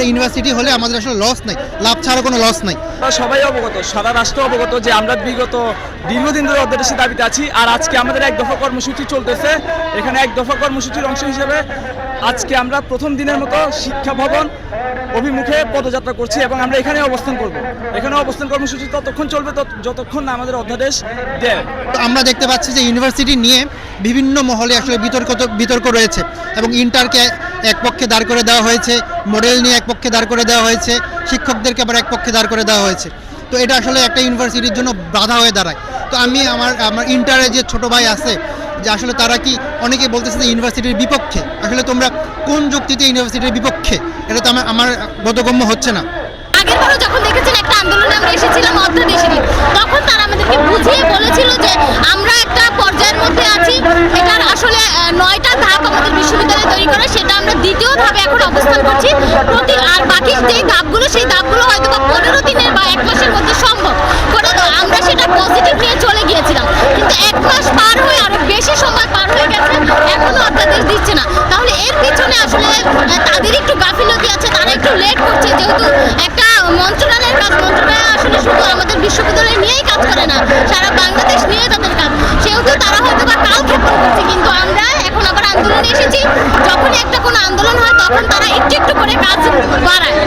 এটা ইউনিভার্সিটি হলে আমাদের আসলে লস নাই, লাভ ছাড়া কোনো লস নাই। সবাই অবগত, সারা রাষ্ট্র অবগত যে আমরা বিগত দীর্ঘদিন ধরে অধ্যাদেশের দাবিতে আছি। আর আজকে আমাদের এক দফা কর্মসূচি চলতেছে। এখানে এক দফা কর্মসূচির অংশ হিসেবে আজকে আমরা প্রথম দিনের মতো শিক্ষা ভবন অভিমুখে পদযাত্রা করছি এবং আমরা এখানে অবস্থান করব। এখানে অবস্থান কর্মসূচি ততক্ষণ চলবে যতক্ষণ না আমাদের অধ্যাদেশ দেয়। আমরা দেখতে পাচ্ছি যে ইউনিভার্সিটি নিয়ে বিভিন্ন মহলে আসলে বিতর্ক রয়েছে এবং ইন্টারকে এক পক্ষে দাঁড় করে দেওয়া হয়েছে, মডেল নিয়ে এক পক্ষে দাঁড় করে দেওয়া হয়েছে, শিক্ষকদেরকে আবার এক পক্ষে দাঁড় করে দেওয়া হয়েছে। তো এটা আসলে একটা ইউনিভার্সিটির জন্য বাধা হয়ে দাঁড়ায়। তো আমি আমার ইন্টারে যে ছোট ভাই আছে যে আসলে তারা কি অনেকে বলতেছে যে ইউনিভার্সিটির বিপক্ষে, আসলে তোমরা কোন যুক্তিতে ইউনিভার্সিটির বিপক্ষে, এটা তো আমার বোধগম্য হচ্ছে না। আগের বারও যখন দেখেছেন একটা আন্দোলনে আমরা এসেছিলাম অধ্যাদেশেরই, তখন তারা আমাদেরকে বুঝিয়ে বলেছিল যে আমরা একটা পর্যায়ের মধ্যে আছি, এটার আসলে 9টা ধাপ আমাদের বিশ্ববিদ্যালয়ে তৈরি করা, সেটা আমরা দ্বিতীয় ধাপে এখন অবস্থান করছি। আর বাকি যে ধাপগুলো, সেই ধাপগুলো হয়তো বা 15 দিনের বা 1 মাসের মধ্যে সম্ভব করে। তো আমরা সেটা পজিটিভ নিয়ে চলে গিয়েছিলাম, কিন্তু 1 মাস পার হয়ে আরো বেশি সময় পার হয়ে গেছে, এখনো অধ্যাদেশ দিচ্ছে না। তাহলে এর পিছনে আসলে তাদের একটু গাফিলতি আছে, তারা একটু লেট করছে। যেহেতু একটা মন্ত্রণালয়ের কাজ, মন্ত্রণালয় আসলে শুধু আমাদের বিশ্ববিদ্যালয় নিয়েই কাজ করে না, সারা বাংলাদেশ নিয়ে তাদের কাজ, সেহেতু তারা হয়তো বা কালক্ষেপণ করছে। কিন্তু আমরা এখন আবার আন্দোলনে এসেছি, যখনই একটা কোনো আন্দোলন হয় তখন তারা একটু একটু করে কাজ বাড়ায়,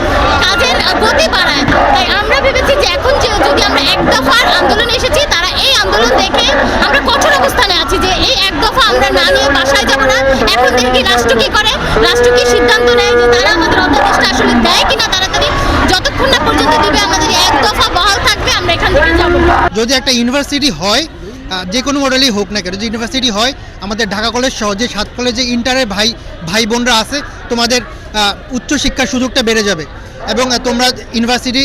কাজের গতি বাড়ায়। তাই আমরা ভেবেছি যে এখন যদি আমরা এক দফার আন্দোলনে এসেছি, তারা এই আন্দোলন দেখে আমরা কঠোর অবস্থানে আছি যে এই এক দফা আমরা না নিয়ে বাসায় যাব না। এখন দেখি রাষ্ট্র কি করে, রাষ্ট্র কি সিদ্ধান্ত নেয় যে তারা আমাদের অধ্যাদেশটা আসলে দেয় কিনা তাড়াতাড়ি। যতক্ষণ না পর্যন্ত দিবে আমাদের এক দফা বহাল থাকবে, আমরা এখান থেকে যাব। যদি একটা ইউনিভার্সিটি হয়, যে কোনো মডেলই হোক না কেন, যদি ইউনিভার্সিটি হয়, আমাদের ঢাকা কলেজ সহ যে 7 কলেজে ইন্টারের ভাই বোনরা আছে, তোমাদের উচ্চশিক্ষার সুযোগটা বেড়ে যাবে। এবং তোমরা ইউনিভার্সিটি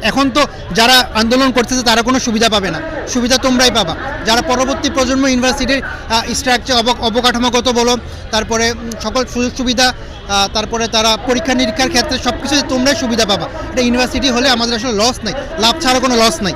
এখন তো যারা আন্দোলন করতেছে তারা কোনো সুবিধা পাবে না, সুবিধা তোমরাই পাবা। যারা পরবর্তী প্রজন্ম ইউনিভার্সিটির স্ট্রাকচার অবকাঠামোগত বলো, তারপরে সকল সুযোগ সুবিধা, তারপরে তারা পরীক্ষা নিরীক্ষার ক্ষেত্রে সব কিছু তোমরাই সুবিধা পাবা। এটা ইউনিভার্সিটি হলে আমাদের আসলে লস নাই, লাভ ছাড়া কোনো লস নাই।